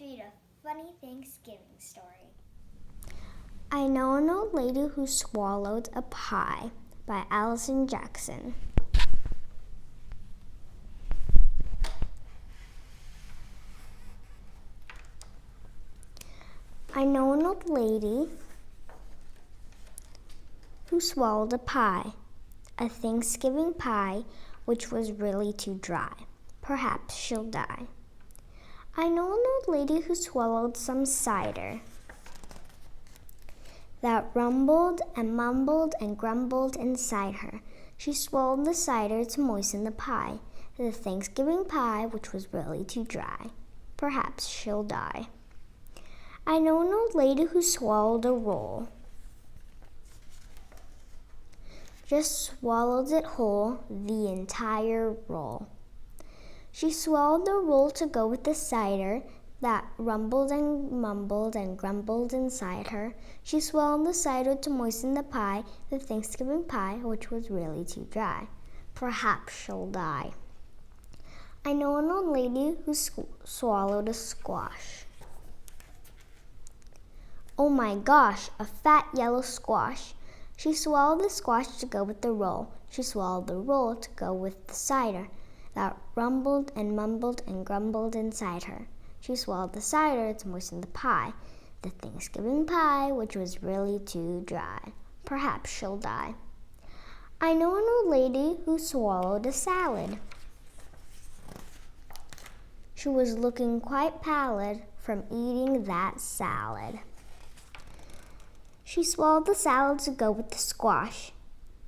read a funny Thanksgiving story. I Know an Old Lady Who Swallowed a Pie by Alison Jackson. I know an old lady who swallowed a pie, a Thanksgiving pie which was really too dry. Perhaps she'll die. I know an old lady who swallowed some cider that rumbled and mumbled and grumbled inside her. She swallowed the cider to moisten the pie, the Thanksgiving pie which was really too dry. Perhaps she'll die. I know an old lady who swallowed a roll. Just swallowed it whole, the entire roll. She swallowed the roll to go with the cider that rumbled and mumbled and grumbled inside her. She swallowed the cider to moisten the pie, the Thanksgiving pie, which was really too dry. Perhaps she'll die. I know an old lady who swallowed a squash. Oh my gosh, a fat yellow squash. She swallowed the squash to go with the roll. She swallowed the roll to go with the cider that rumbled and mumbled and grumbled inside her. She swallowed the cider to moisten the pie, the Thanksgiving pie, which was really too dry. Perhaps she'll die. I know an old lady who swallowed a salad. She was looking quite pallid from eating that salad. She swallowed the salad to go with the squash.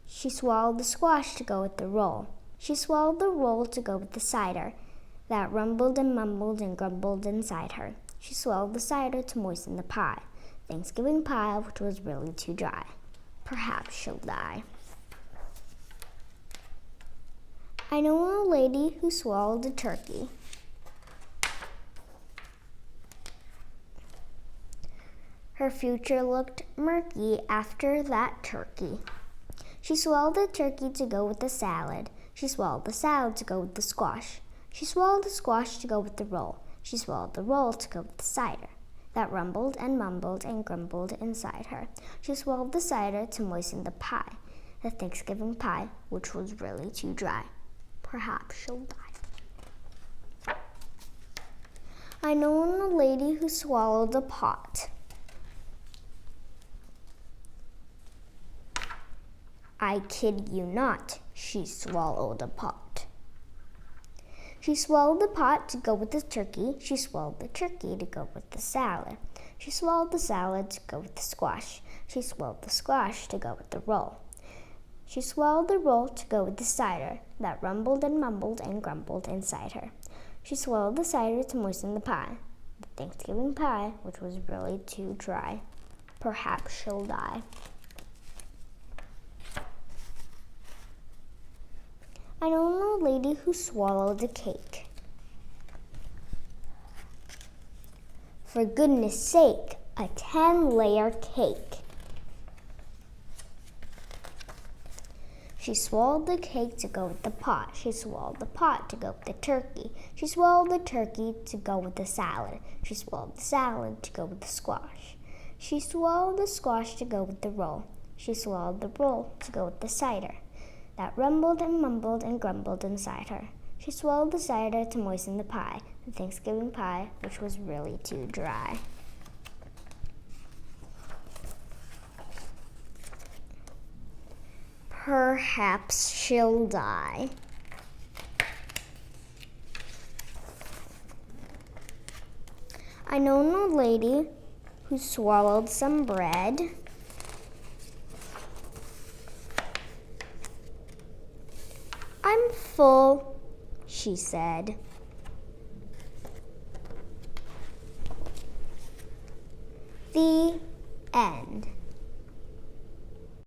She swallowed the squash to go with the roll. She swallowed the roll to go with the cider that rumbled and mumbled and grumbled inside her. She swallowed the cider to moisten the pie, Thanksgiving pie, which was really too dry. Perhaps she'll die. I know an old lady who swallowed a turkey. Her future looked murky after that turkey. She swallowed the turkey to go with the salad. She swallowed the salad to go with the squash. She swallowed the squash to go with the roll. She swallowed the roll to go with the cider that rumbled and mumbled and grumbled inside her. She swallowed the cider to moisten the pie, the Thanksgiving pie, which was really too dry. Perhaps she'll die. I know an old lady who swallowed a pot. I kid you not, she swallowed a pot. She swallowed the pot to go with the turkey. She swallowed the turkey to go with the salad. She swallowed the salad to go with the squash. She swallowed the squash to go with the roll. She swallowed the roll to go with the cider that rumbled and mumbled and grumbled inside her. She swallowed the cider to moisten the pie, the Thanksgiving pie, which was really too dry. Perhaps she'll die. I know an old lady who swallowed a cake. For goodness sake, a 10-layer cake. She swallowed the cake to go with the pot. She swallowed the pot to go with the turkey. She swallowed the turkey to go with the salad. She swallowed the salad to go with the squash. She swallowed the squash to go with the roll. She swallowed the roll to go with the cider that rumbled and mumbled and grumbled inside her. She swallowed the cider to moisten the pie, the Thanksgiving pie, which was really too dry. Perhaps she'll die. I know an old lady who swallowed some bread. I'm full, she said. The end.